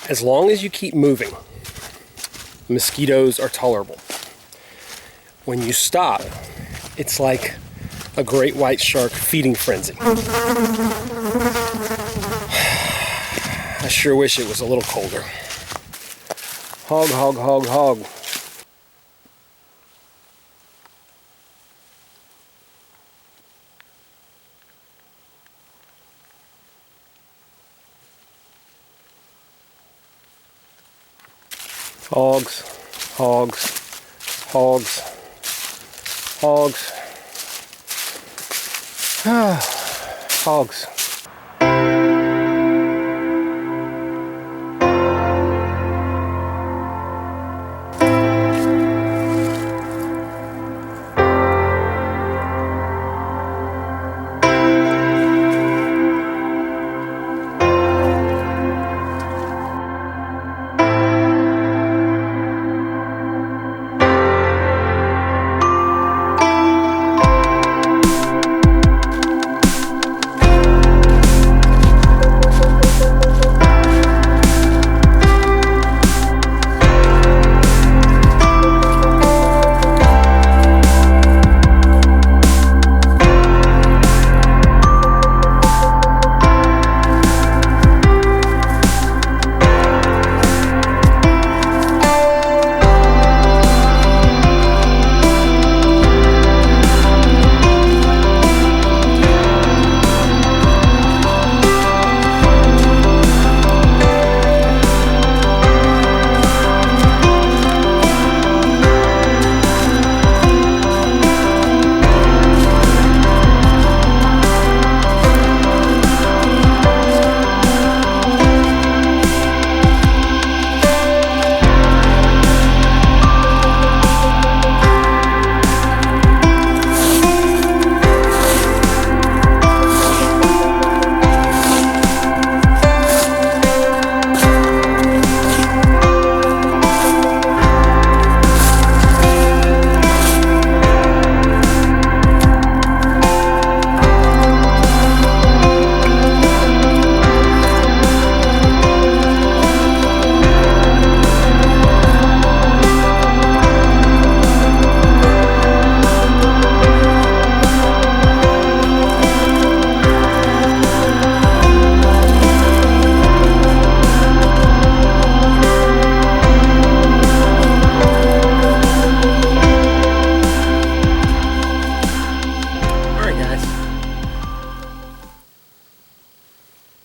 As long as you keep moving, mosquitoes are tolerable. When you stop, it's like a great white shark feeding frenzy. I sure wish it was a little colder. Hog, hog, hog, hog. Hogs, hogs, hogs, hogs, hogs.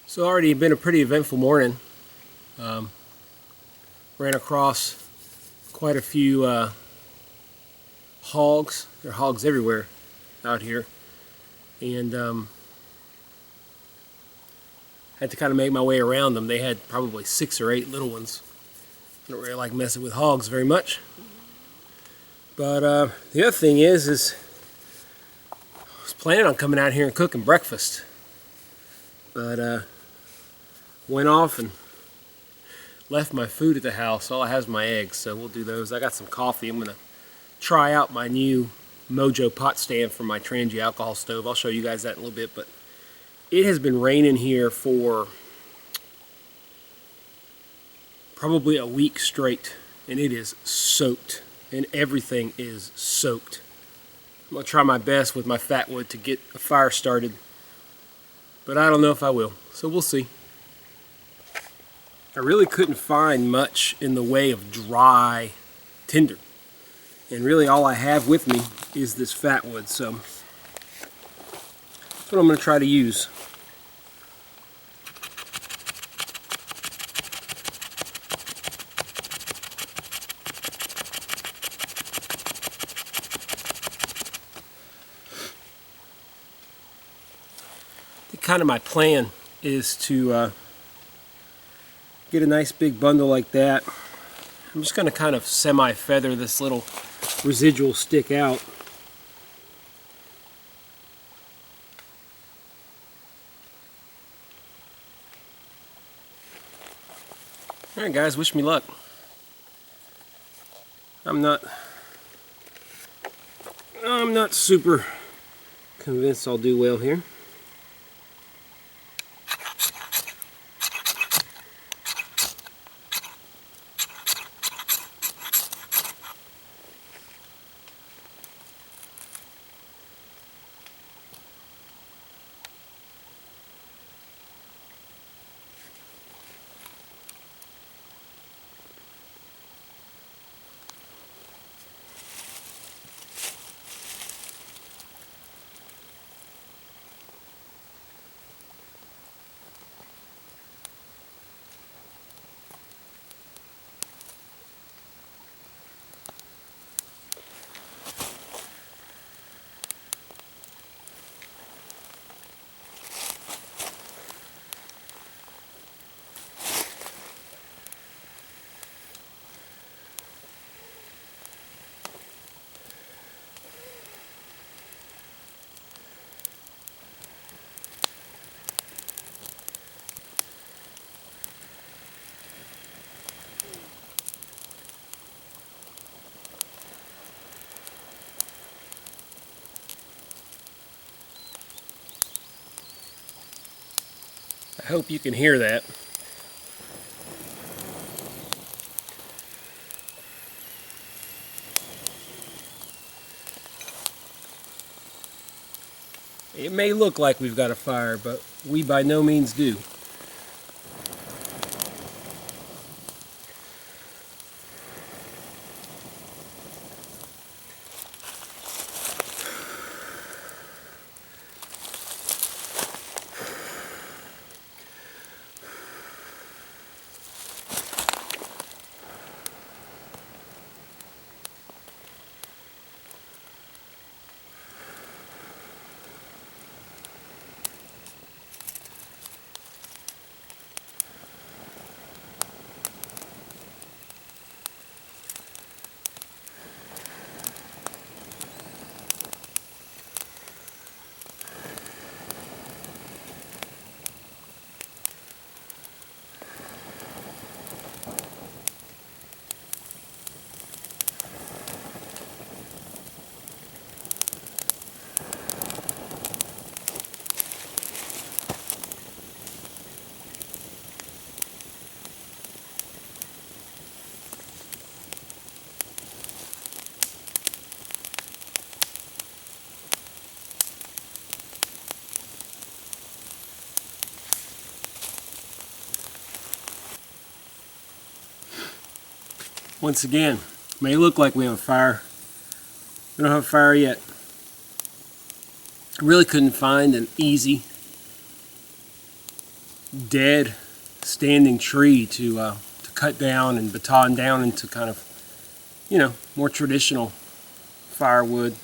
So already been a pretty eventful morning. Ran across quite a few hogs. There are hogs everywhere out here, and had to kind of make my way around them. They had probably 6 or 8 little ones. I don't really like messing with hogs very much. But the other thing is I was planning on coming out here and cooking breakfast, but went off and left my food at the house. All I have is my eggs, so we'll do those. I got some coffee. I'm going to try out my new Mojo Pot Stand for my Trangia alcohol stove. I'll show you guys that in a little bit, but it has been raining here for probably a week straight, and it is soaked, and everything is soaked. I'm going to try my best with my fat wood to get a fire started, but I don't know if I will, so we'll see. I really couldn't find much in the way of dry tinder, and really all I have with me is this fat wood, so that's what I'm going to try to use. Kind of my plan is to get a nice big bundle like that. I'm just going to kind of semi-feather this little residual stick out. Alright guys, wish me luck. I'm not super convinced I'll do well here. I hope you can hear that. It may look like we've got a fire, but we by no means do. Once again, it may look like we have a fire. We don't have a fire yet. I really couldn't find an easy, dead, standing tree to cut down and baton down into kind of, you know, more traditional firewood.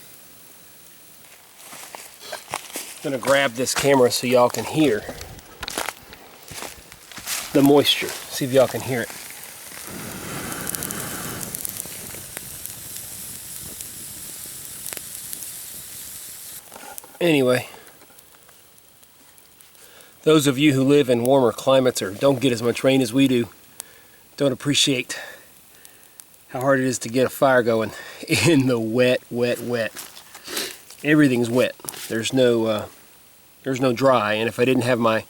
I'm gonna grab this camera so y'all can hear the moisture. See if y'all can hear it. Anyway, those of you who live in warmer climates or don't get as much rain as we do don't appreciate how hard it is to get a fire going in the wet. Everything's wet. There's no dry, and if I didn't have my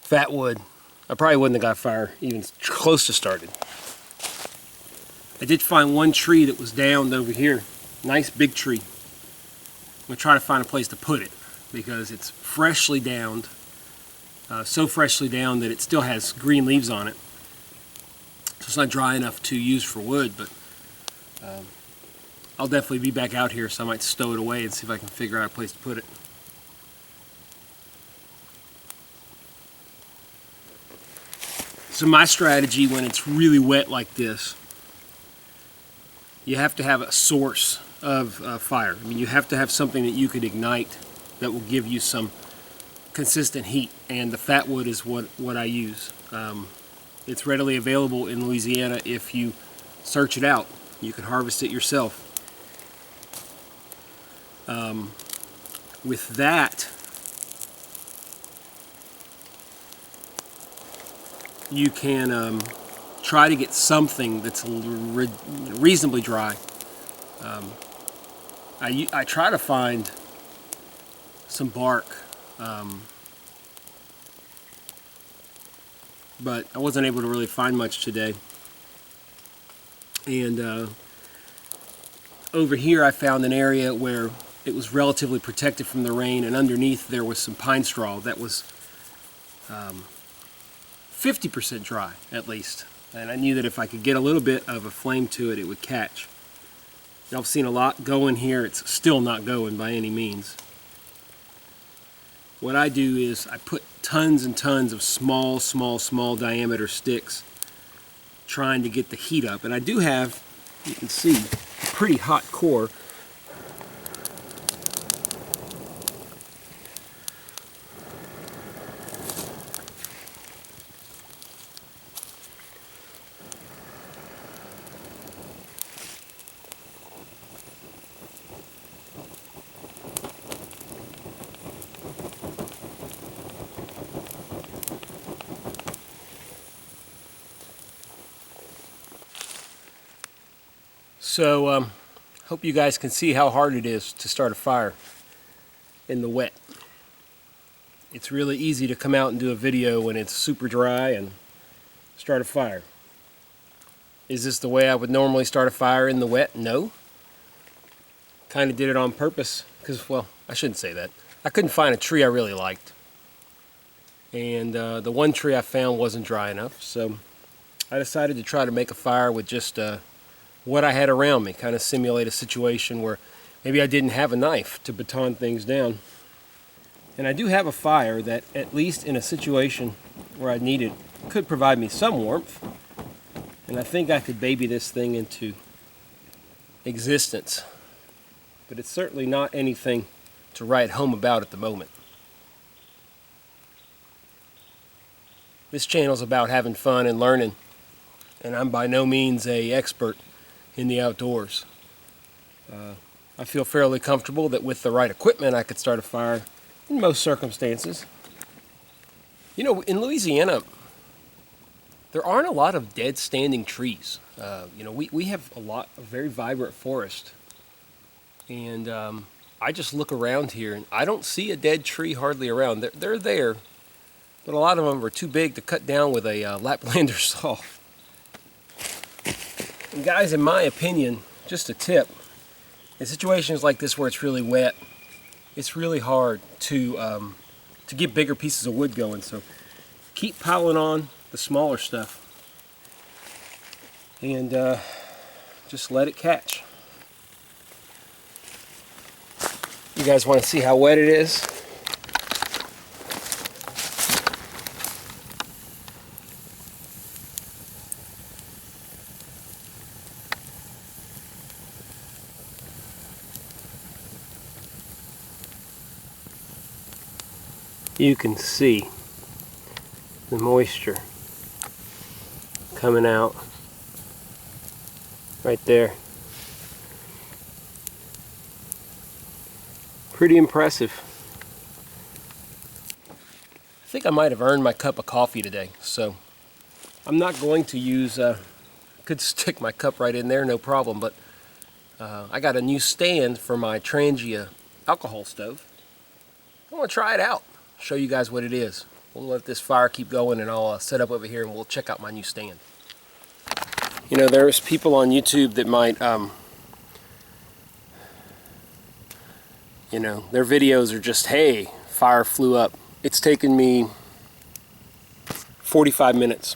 fat wood, I probably wouldn't have got a fire even close to started. I did find one tree that was downed over here. Nice big tree. I'm going to try to find a place to put it because it's freshly downed. So freshly downed that it still has green leaves on it. So it's not dry enough to use for wood, but I'll definitely be back out here, so I might stow it away and see if I can figure out a place to put it. So my strategy when it's really wet like this, you have to have a source of fire. I mean, you have to have something that you could ignite that will give you some consistent heat, and the fat wood is what I use. It's readily available in Louisiana if you search it out. You can harvest it yourself. With that, you can try to get something that's reasonably dry. I try to find some bark, but I wasn't able to really find much today. And over here I found an area where it was relatively protected from the rain, and underneath there was some pine straw that was 50% dry at least. And I knew that if I could get a little bit of a flame to it, it would catch. Y'all have seen a lot going here. It's still not going by any means. What I do is I put tons and tons of small diameter sticks trying to get the heat up. And I do have, you can see, a pretty hot core. So, hope you guys can see how hard it is to start a fire in the wet. it's really easy to come out and do a video when it's super dry and start a fire. Is this the way I would normally start a fire in the wet? No. Kind of did it on purpose because, well, I shouldn't say that. I couldn't find a tree I really liked. And the one tree I found wasn't dry enough, so I decided to try to make a fire with just what I had around me, kind of simulate a situation where maybe I didn't have a knife to baton things down. And I do have a fire that, at least in a situation where I need it, could provide me some warmth. And I think I could baby this thing into existence. But it's certainly not anything to write home about at the moment. This channel's about having fun and learning, and I'm by no means an expert in the outdoors. I feel fairly comfortable that with the right equipment I could start a fire in most circumstances. You know, in Louisiana, there aren't a lot of dead standing trees. You know, we have a very vibrant forest. And I just look around here and I don't see a dead tree hardly around. They're there, but a lot of them are too big to cut down with a Laplander saw. And guys, in my opinion, just a tip, in situations like this where it's really wet, it's really hard to get bigger pieces of wood going. So keep piling on the smaller stuff and just let it catch. You guys want to see how wet it is? You can see the moisture coming out right there. Pretty impressive. I think I might have earned my cup of coffee today, so I'm not going to use, could stick my cup right in there, no problem, but I got a new stand for my Trangia alcohol stove. I want to try it out, show you guys what it is. We'll let this fire keep going and I'll set up over here and we'll check out my new stand. You know, there's people on YouTube that might, you know, their videos are just, hey, fire flew up. It's taken me 45 minutes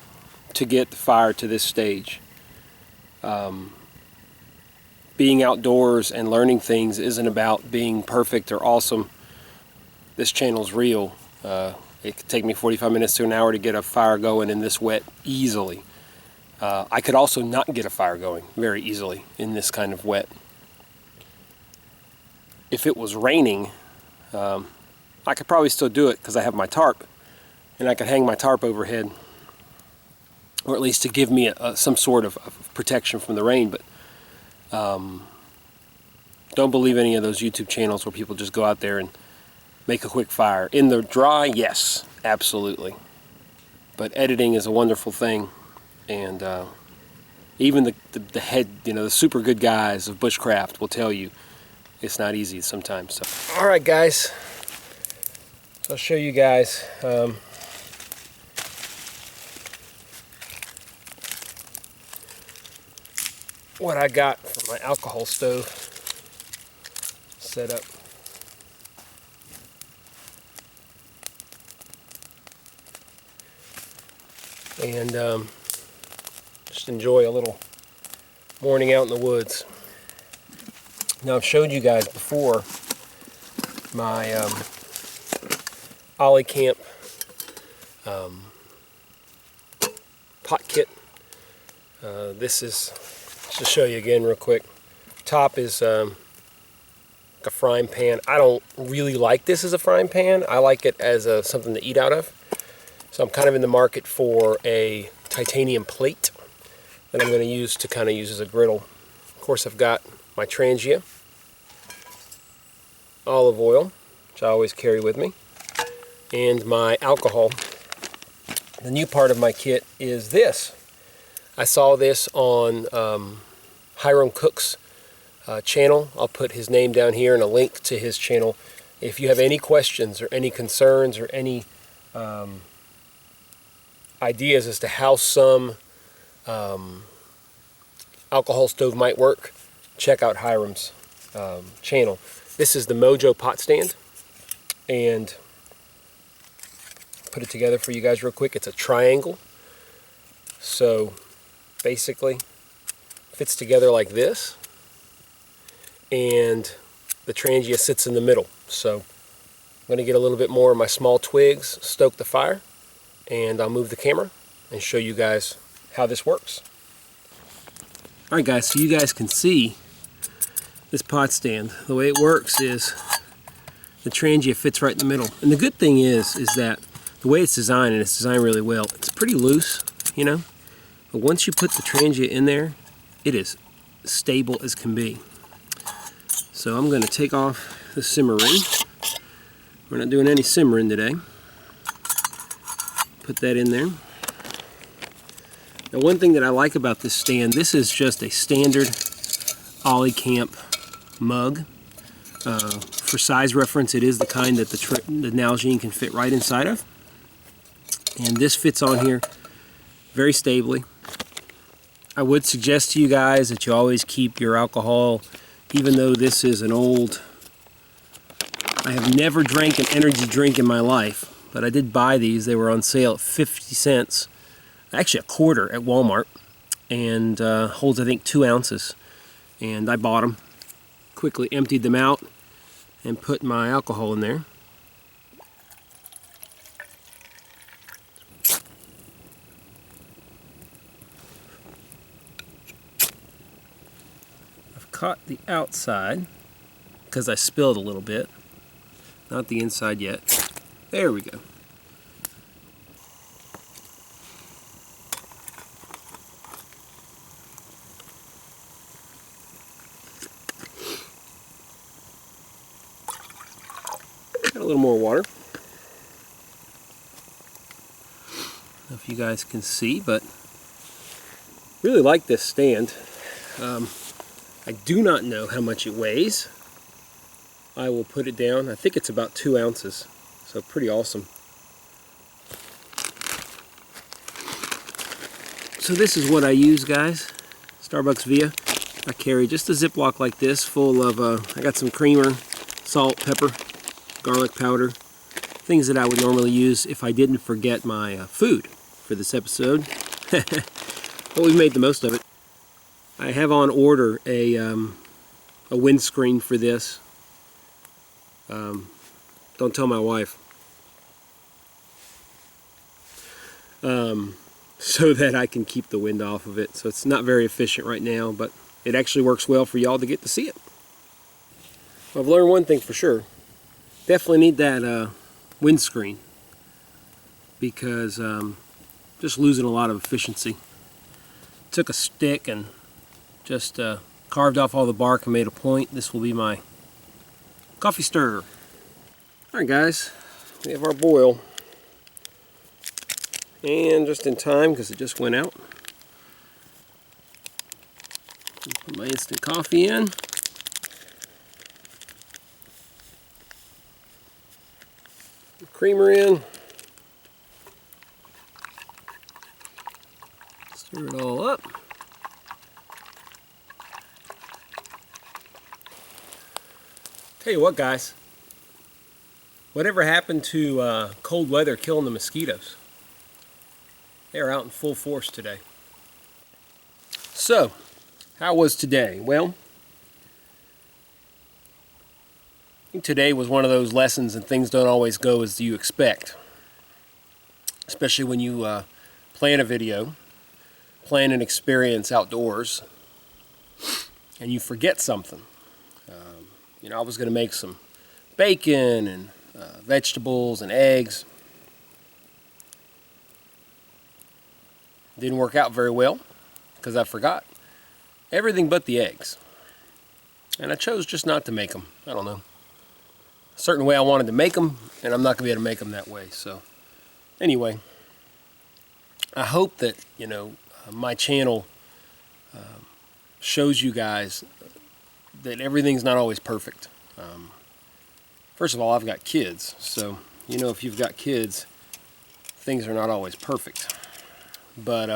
to get the fire to this stage. Being outdoors and learning things isn't about being perfect or awesome. This channel's real. It could take me 45 minutes to an hour to get a fire going in this wet easily. I could also not get a fire going very easily in this kind of wet. If it was raining, I could probably still do it because I have my tarp, and I could hang my tarp overhead, or at least to give me some sort of protection from the rain. But don't believe any of those YouTube channels where people just go out there and make a quick fire. In the dry, yes, absolutely. But editing is a wonderful thing, and even the head, you know, the super good guys of Bushcraft will tell you it's not easy sometimes. So, all right, guys, I'll show you guys what I got for my alcohol stove set up. And just enjoy a little morning out in the woods. Now, I've showed you guys before my Ollie Camp pot kit. This is, just to show you again real quick, top is like a frying pan. I don't really like this as a frying pan. I like it as something to eat out of. So I'm kind of in the market for a titanium plate that I'm going to use as a griddle. Of course, I've got my Trangia olive oil, which I always carry with me, and my alcohol. The new part of my kit is this. I saw this on Hiram Cook's channel. I'll put his name down here and a link to his channel If you have any questions or any concerns or any ideas as to how some alcohol stove might work, check out Hiram's channel. This is the Mojo Pot Stand, and put it together for you guys real quick. It's a triangle, so basically fits together like this, and the Trangia sits in the middle. So I'm going to get a little bit more of my small twigs, stoke the fire, and I'll move the camera and show you guys how this works. Alright guys, so you guys can see this pot stand. The way it works is the Trangia fits right in the middle. And the good thing is that the way it's designed, and it's designed really well, it's pretty loose, you know. But once you put the Trangia in there, it is stable as can be. So I'm going to take off the simmering. We're not doing any simmering today. Put that in there. Now, one thing that I like about this stand, this is just a standard Ollie Camp mug. For size reference, it is the kind that the Nalgene can fit right inside of. And this fits on here very stably. I would suggest to you guys that you always keep your alcohol, even though this is an old... I have never drank an energy drink in my life, but I did buy these. They were on sale at 50 cents. Actually a quarter at Walmart, and holds I think 2 ounces. And I bought them, quickly emptied them out, and put my alcohol in there. I've caught the outside because I spilled a little bit, not the inside yet. There we go. Got a little more water. I don't know if you guys can see, but really like this stand. I do not know how much it weighs. I will put it down. I think it's about 2 ounces, so pretty awesome. So this is what I use, guys. Starbucks Via. I carry just a Ziploc like this full of, I got some creamer, salt, pepper, garlic powder, things that I would normally use if I didn't forget my food for this episode. But we made the most of it. I have on order a windscreen for this. Don't tell my wife. So that I can keep the wind off of it. So it's not very efficient right now, but it actually works well for y'all to get to see it. I've learned one thing for sure. Definitely need that windscreen, because just losing a lot of efficiency. Took a stick and just carved off all the bark and made a point. This will be my coffee stirrer. Alright guys, we have our boil. And just in time, because it just went out. Put my instant coffee in. Creamer in. Stir it all up. Tell you what, guys. Whatever happened to cold weather killing the mosquitoes? They're out in full force today. So, how was today? Well, I think today was one of those lessons, and things don't always go as you expect. Especially when you plan a video, plan an experience outdoors, and you forget something. You know, I was going to make some bacon and vegetables and eggs. Didn't work out very well because I forgot everything but the eggs. And I chose just not to make them. I don't know. A certain way I wanted to make them, and I'm not going to be able to make them that way. So, anyway, I hope that, you know, my channel shows you guys that everything's not always perfect. First of all, I've got kids, so you know if you've got kids, things are not always perfect. But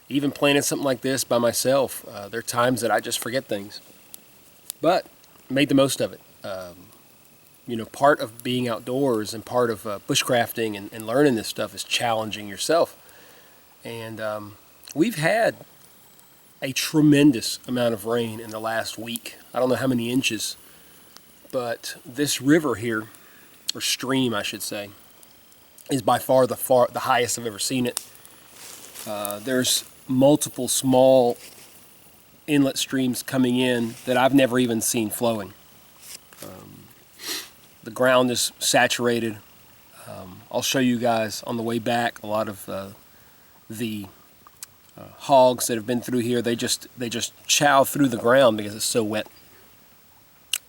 even planning something like this by myself, there are times that I just forget things. But made the most of it. You know, part of being outdoors and part of bushcrafting and learning this stuff is challenging yourself. And we've had a tremendous amount of rain in the last week. I don't know how many inches, but this river here, or stream I should say, is by far the highest I've ever seen it. There's multiple small inlet streams coming in that I've never even seen flowing. The ground is saturated. I'll show you guys on the way back a lot of the hogs that have been through here. They just chow through the ground because it's so wet.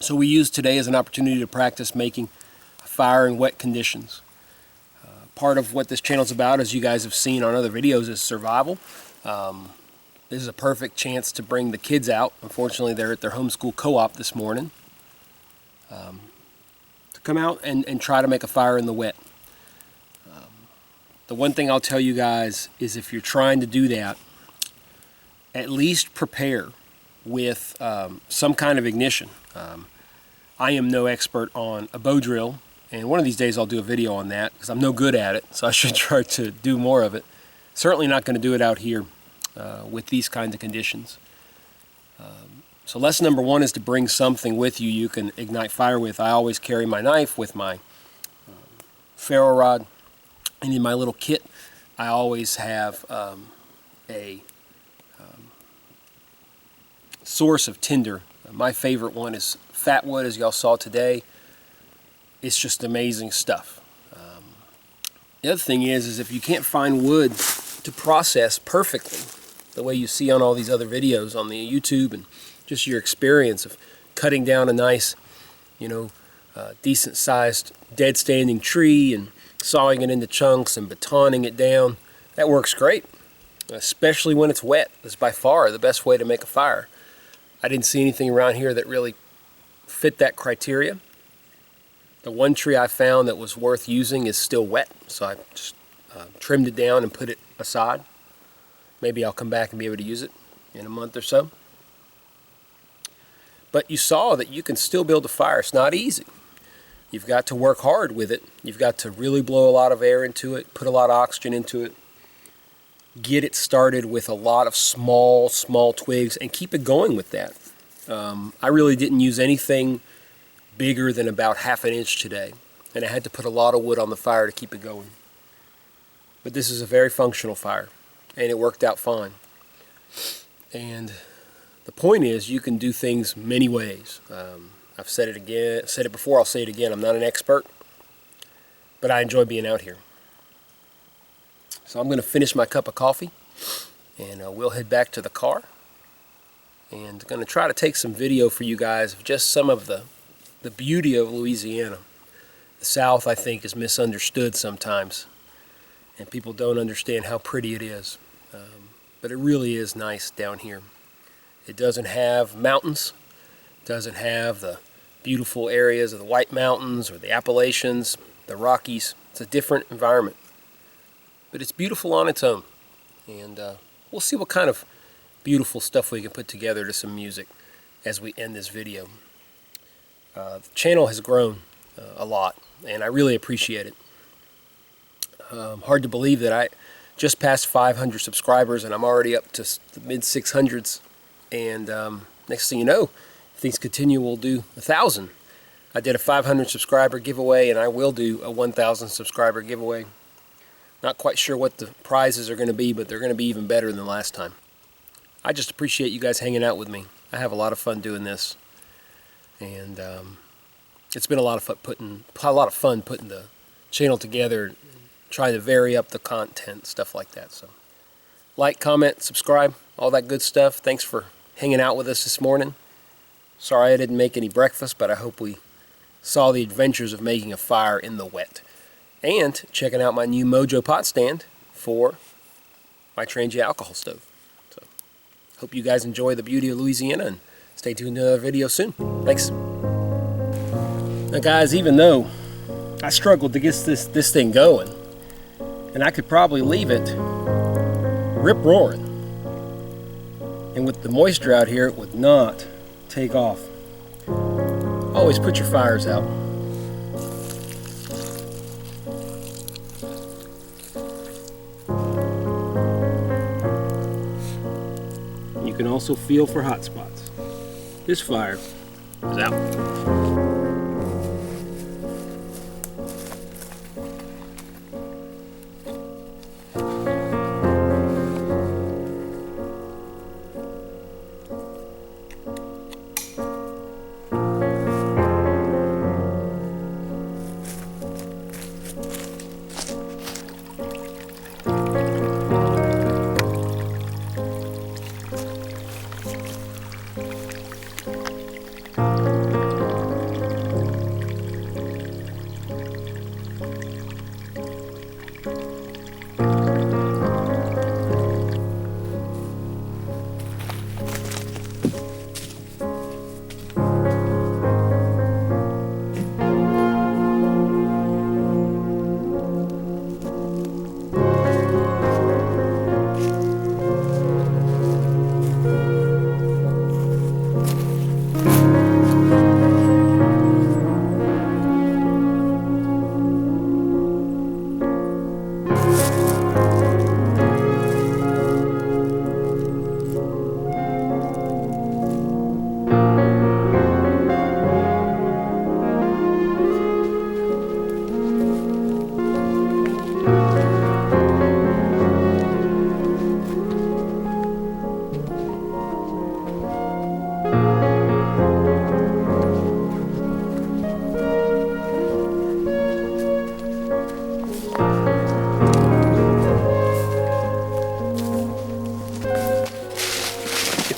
So we use today as an opportunity to practice making a fire in wet conditions. Part of what this channel is about, as you guys have seen on other videos, is survival. This is a perfect chance to bring the kids out. Unfortunately, they're at their homeschool co-op this morning. To come out and try to make a fire in the wet. The one thing I'll tell you guys is if you're trying to do that, at least prepare with some kind of ignition. I am no expert on a bow drill, and one of these days I'll do a video on that because I'm no good at it, so I should try to do more of it. Certainly not going to do it out here with these kinds of conditions. So lesson number one is to bring something with you can ignite fire with. I always carry my knife with my ferro rod, and in my little kit I always have a source of tinder. My favorite one is fat wood, as y'all saw today. It's just amazing stuff. The other thing is if you can't find wood to process perfectly, the way you see on all these other videos on the YouTube, and just your experience of cutting down a nice, decent sized dead standing tree and sawing it into chunks and batoning it down, that works great, especially when it's wet. It's by far the best way to make a fire. I didn't see anything around here that really fit that criteria. The one tree I found that was worth using is still wet, so I just trimmed it down and put it aside. Maybe I'll come back and be able to use it in a month or so. But you saw that you can still build a fire. It's not easy. You've got to work hard with it. You've got to really blow a lot of air into it, put a lot of oxygen into it, get it started with a lot of small twigs, and keep it going with that. I really didn't use anything bigger than about ½ an inch today, and I had to put a lot of wood on the fire to keep it going. But this is a very functional fire, and it worked out fine. And the point is, you can do things many ways. I've said it before, I'll say it again. I'm not an expert, but I enjoy being out here. So I'm going to finish my cup of coffee, and we'll head back to the car. And I'm going to try to take some video for you guys of just some of the beauty of Louisiana. The South, I think, is misunderstood sometimes, and people don't understand how pretty it is. But it really is nice down here. It doesn't have mountains, doesn't have the beautiful areas of the White Mountains or the Appalachians, the Rockies. It's a different environment, but it's beautiful on its own. And we'll see what kind of beautiful stuff we can put together to some music as we end this video. The channel has grown a lot, and I really appreciate it. Hard to believe that I just passed 500 subscribers, and I'm already up to the mid 600s. And next thing you know, if things continue, we'll do 1,000. I did a 500 subscriber giveaway, and I will do a 1,000 subscriber giveaway. Not quite sure what the prizes are going to be, but they're going to be even better than last time. I just appreciate you guys hanging out with me. I have a lot of fun doing this, and it's been a lot of fun putting the channel together, trying to vary up the content, stuff like that. So, like, comment, subscribe, all that good stuff. Thanks for hanging out with us this morning. Sorry I didn't make any breakfast, but I hope we saw the adventures of making a fire in the wet. And checking out my new Mojo Pot Stand for my Trangia alcohol stove. So, hope you guys enjoy the beauty of Louisiana, and stay tuned to another video soon. Thanks. Now guys, even though I struggled to get this thing going, and I could probably leave it rip-roaring, and with the moisture out here, it would not take off. Always put your fires out. You can also feel for hot spots. This fire is out.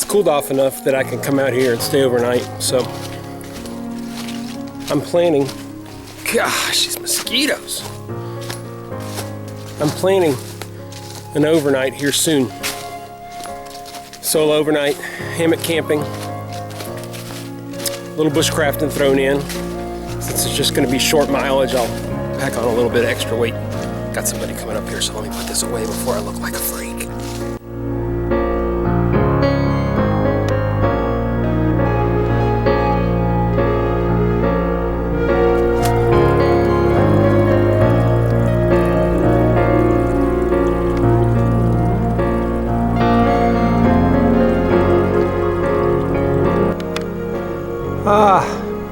Cooled off enough that I can come out here and stay overnight, so I'm planning, gosh, these mosquitoes. I'm planning an overnight here soon. Solo overnight, hammock camping, a little bushcrafting thrown in. Since it's just going to be short mileage, I'll pack on a little bit of extra weight. Got somebody coming up here, so let me put this away before I look like a freak.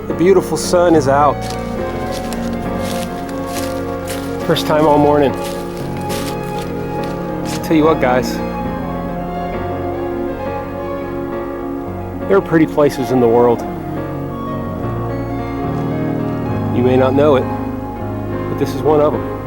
The beautiful sun is out. First time all morning. I'll tell you what, guys. There are pretty places in the world. You may not know it, but this is one of them.